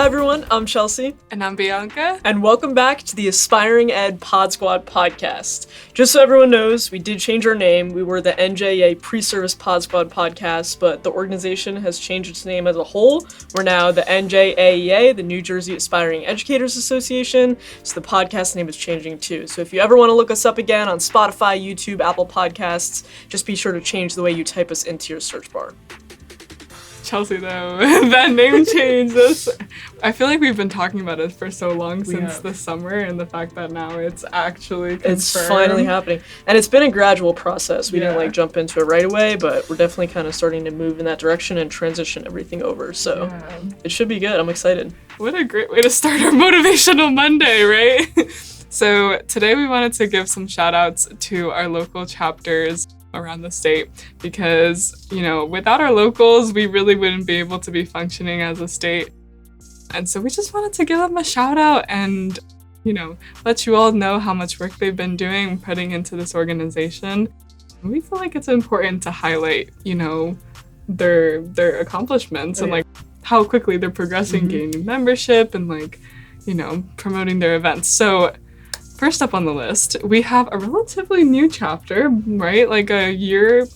Hi everyone, I'm Chelsea. And I'm Bianca. And welcome back to the Aspiring Ed PodSquad podcast. Just so everyone knows, we did change our name. We were the NJAEA Pre-Service PodSquad podcast, but the organization has changed its name as a whole. We're now the NJAEA, the New Jersey Aspiring Educators Association, so the podcast name is changing too. So if you ever want to look us up again on Spotify, YouTube, Apple Podcasts, just be sure to change the way you type us into your search bar. Chelsea, though, that name change, I feel like we've been talking about it for so long since the summer, and the fact that now it's actually confirmed. It's finally happening. And it's been a gradual process. We didn't jump into it right away, but we're definitely kind of starting to move in that direction and transition everything over. So it should be good. I'm excited. What a great way to start our Motivational Monday, right? So today we wanted to give some shout outs to our local chapters around the state because, without our locals, we really wouldn't be able to be functioning as a state. And so we just wanted to give them a shout out and, let you all know how much work they've been doing, putting into this organization. We feel like it's important to highlight, their accomplishments and how quickly they're progressing, gaining membership and promoting their events. So first up on the list, we have a relatively new chapter, right? Like a year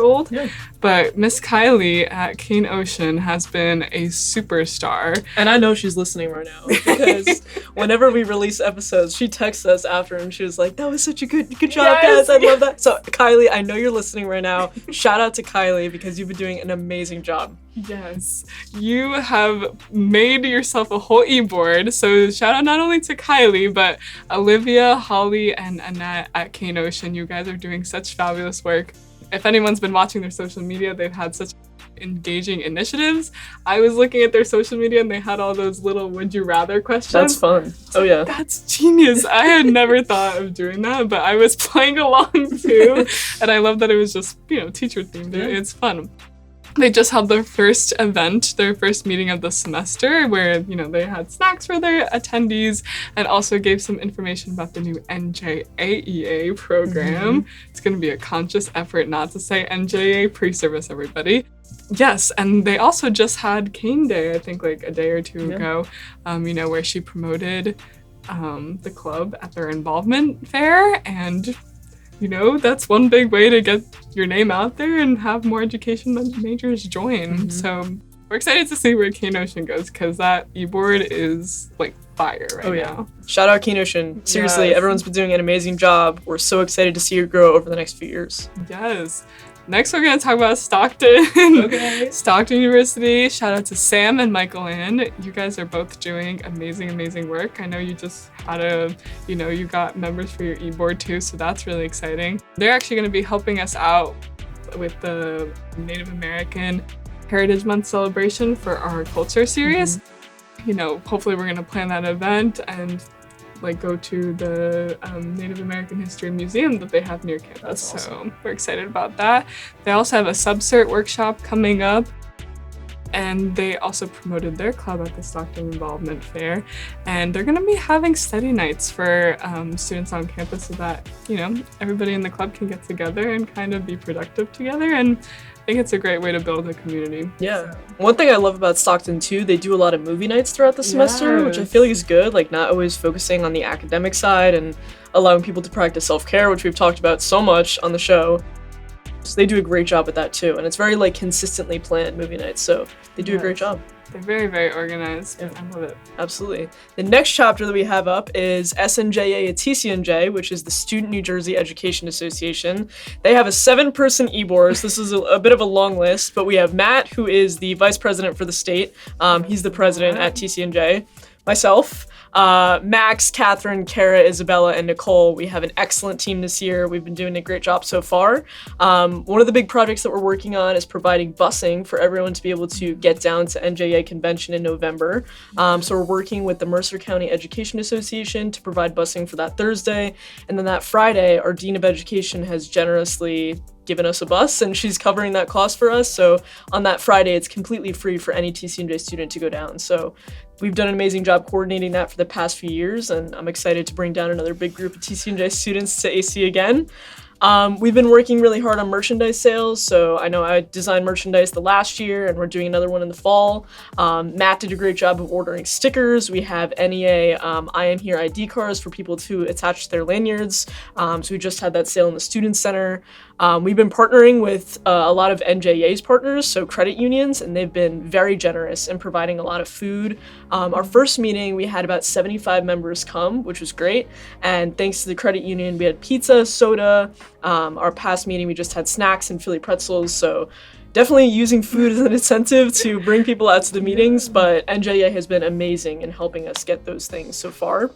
old. Yeah. But Miss Kylie at Kean Ocean has been a superstar. And I know she's listening right now because whenever we release episodes, she texts us after and she was like, that was such a good job, guys. I love that. So Kylie, I know you're listening right now. Shout out to Kylie because you've been doing an amazing job. Yes, you have made yourself a whole e-board. So shout out not only to Kylie, but Olivia, Holly, and Annette at Kean Ocean. You guys are doing such fabulous work. If anyone's been watching their social media, they've had such engaging initiatives. I was looking at their social media and they had all those little would you rather questions. That's fun. Oh yeah. That's genius. I had never thought of doing that, but I was playing along too. And I love that it was just, teacher themed. Yeah. It's fun. They just held their first event, their first meeting of the semester where, they had snacks for their attendees and also gave some information about the new NJAEA program. It's going to be a conscious effort not to say NJAEA pre-service, everybody. Yes, and they also just had Cane Day, I think like a day or two ago, where she promoted the club at their involvement fair and that's one big way to get your name out there and have more education majors join. So we're excited to see where Kean Ocean goes because that e-board is fire right now. Shout out Kean Ocean. Seriously, everyone's been doing an amazing job. We're so excited to see you grow over the next few years. Yes. Next, we're going to talk about Stockton. Okay. Stockton University. Shout out to Sam and Michael Ann. You guys are both doing amazing, amazing work. I know you just had you got members for your e-board too, so that's really exciting. They're actually going to be helping us out with the Native American Heritage Month celebration for our culture series. Hopefully we're going to plan that event and go to the Native American History Museum that they have near campus. That's awesome. So we're excited about that. They also have a sub-cert workshop coming up. And they also promoted their club at the Stockton Involvement Fair. And they're going to be having study nights for students on campus so that, everybody in the club can get together and kind of be productive together. And I think it's a great way to build a community. Yeah. One thing I love about Stockton too, they do a lot of movie nights throughout the semester, which I feel like is good. Not always focusing on the academic side and allowing people to practice self-care, which we've talked about so much on the show. So they do a great job with that too. And it's very consistently planned movie nights. So they do a great job. They're very, very organized. Yeah. I love it. Absolutely. The next chapter that we have up is SNJEA TCNJ, which is the Student New Jersey Education Association. They have a 7-person e-board. So this is a bit of a long list, but we have Matt, who is the vice president for the state. He's the president at TCNJ. Myself, Max, Catherine, Cara, Isabella, and Nicole. We have an excellent team this year. We've been doing a great job so far. One of the big projects that we're working on is providing busing for everyone to be able to get down to NJAEA convention in November. So we're working with the Mercer County Education Association to provide busing for that Thursday. And then that Friday, our Dean of Education has generously given us a bus and she's covering that cost for us. So on that Friday, it's completely free for any TCNJ student to go down. So we've done an amazing job coordinating that for the past few years, and I'm excited to bring down another big group of TCNJ students to AC again. We've been working really hard on merchandise sales. So I know I designed merchandise the last year, and we're doing another one in the fall. Matt did a great job of ordering stickers. We have NEA I Am Here ID cards for people to attach to their lanyards. So we just had that sale in the Student Center. We've been partnering with a lot of NJAEA's partners, so credit unions, and they've been very generous in providing a lot of food. Our first meeting, we had about 75 members come, which was great. And thanks to the credit union, we had pizza, soda. Our past meeting, we just had snacks and Philly pretzels. So definitely using food as an incentive to bring people out to the meetings, but NJEA has been amazing in helping us get those things so far.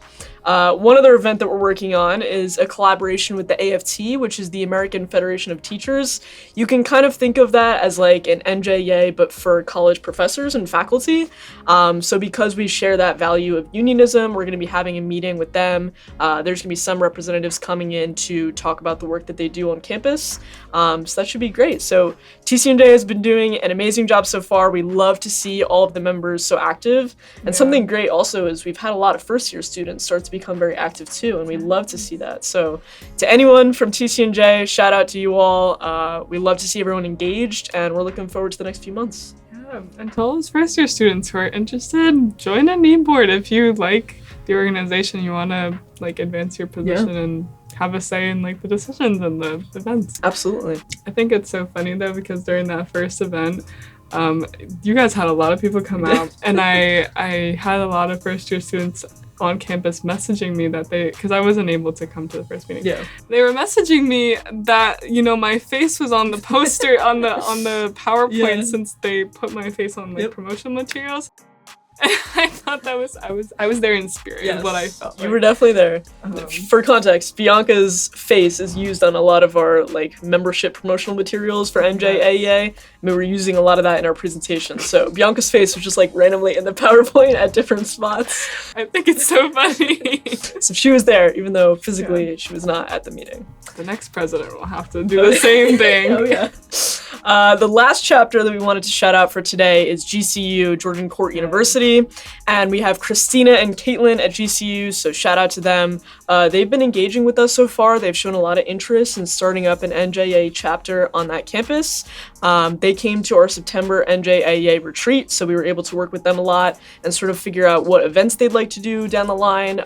One other event that we're working on is a collaboration with the AFT, which is the American Federation of Teachers. You can kind of think of that as like an NJEA, but for college professors and faculty. So because we share that value of unionism, we're going to be having a meeting with them. There's going to be some representatives coming in to talk about the work that they do on campus. So that should be great. So TCNJ has been doing an amazing job so far. We love to see all of the members so active. And something great also is we've had a lot of first-year students start to become very active too, and we love to see that. So to anyone from TCNJ, shout out to you all. We love to see everyone engaged, and we're looking forward to the next few months. Yeah, and to all those first-year students who are interested, join a NEA board if you like the organization, you want to like advance your position and have a say in like the decisions and the events. Absolutely. I think it's so funny though, because during that first event, you guys had a lot of people come out, and I had a lot of first-year students on campus messaging me that because I wasn't able to come to the first meeting. Yeah. They were messaging me that, you know, my face was on the poster on the PowerPoint since they put my face on like promotional materials. I thought that I was there in spirit, is what I felt like. You were definitely there. For context, Bianca's face is used on a lot of our like membership promotional materials for NJAEA. We were using a lot of that in our presentation. So Bianca's face was just like randomly in the PowerPoint at different spots. I think it's so funny. So she was there, even though physically she was not at the meeting. The next president will have to do the same thing. Oh yeah. The last chapter that we wanted to shout out for today is GCU, Georgian Court University. And we have Christina and Caitlin at GCU, so shout out to them. They've been engaging with us so far. They've shown a lot of interest in starting up an NJAEA chapter on that campus. They came to our September NJAEA retreat, so we were able to work with them a lot and sort of figure out what events they'd like to do down the line,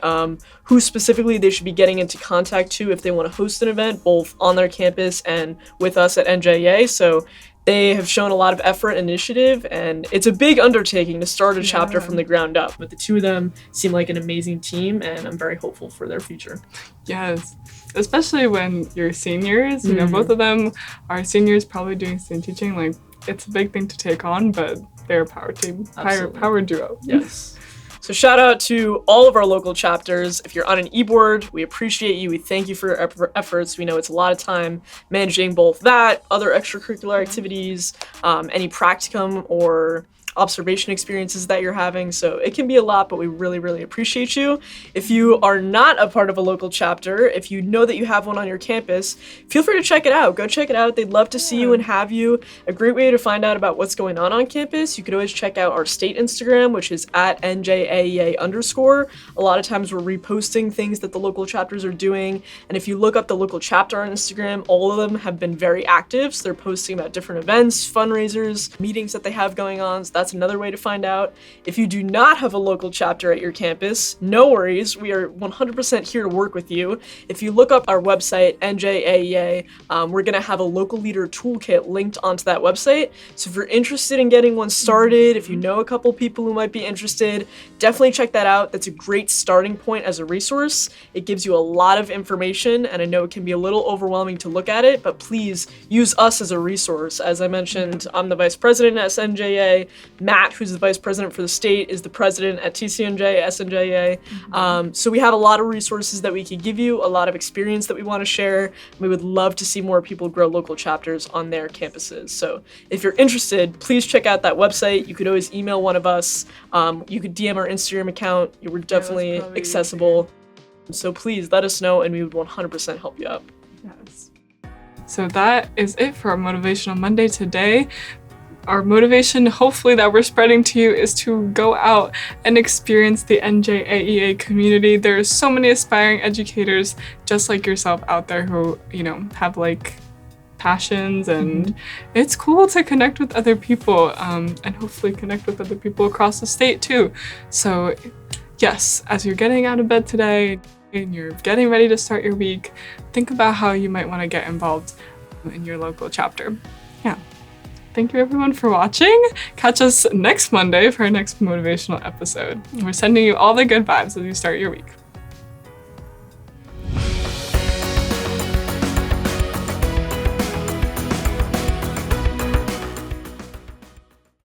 who specifically they should be getting into contact to if they want to host an event, both on their campus and with us at NJAEA. So they have shown a lot of effort and initiative, and it's a big undertaking to start a chapter from the ground up. But the two of them seem like an amazing team, and I'm very hopeful for their future. Yes, especially when you're seniors. You know, both of them are seniors, probably doing student teaching. Like, it's a big thing to take on, but they're a power team, power duo. Yes. So shout out to all of our local chapters. If you're on an e-board, we appreciate you. We thank you for your efforts. We know it's a lot of time managing both that, other extracurricular activities, any practicum or observation experiences that you're having. So it can be a lot, but we really, really appreciate you. If you are not a part of a local chapter, if you know that you have one on your campus, feel free to check it out. Go check it out. They'd love to see you and have you. A great way to find out about what's going on campus. You could always check out our state Instagram, which is at NJAEA_. A lot of times we're reposting things that the local chapters are doing. And if you look up the local chapter on Instagram, all of them have been very active. So they're posting about different events, fundraisers, meetings that they have going on. So that's another way to find out. If you do not have a local chapter at your campus, no worries. We are 100% here to work with you. If you look up our website, NJAEA, we're going to have a local leader toolkit linked onto that website. So if you're interested in getting one started, if you know a couple people who might be interested, definitely check that out. That's a great starting point as a resource. It gives you a lot of information, and I know it can be a little overwhelming to look at it, but please use us as a resource. As I mentioned, I'm the vice president at SNJEA. Matt, who's the vice president for the state, is the president at TCNJ, SNJEA. So we have a lot of resources that we can give you, a lot of experience that we want to share. We would love to see more people grow local chapters on their campuses. So if you're interested, please check out that website. You could always email one of us. You could DM our Instagram account. We're definitely accessible. So please let us know, and we would 100% help you out. Yes. So that is it for our Motivational Monday today. our motivation, hopefully, that we're spreading to you is to go out and experience the NJAEA community. There's so many aspiring educators just like yourself out there who, have like passions, and it's cool to connect with other people, and hopefully connect with other people across the state too. So yes, as you're getting out of bed today and you're getting ready to start your week, think about how you might want to get involved in your local chapter. Yeah. Thank you everyone for watching. Catch us next Monday for our next motivational episode. We're sending you all the good vibes as you start your week.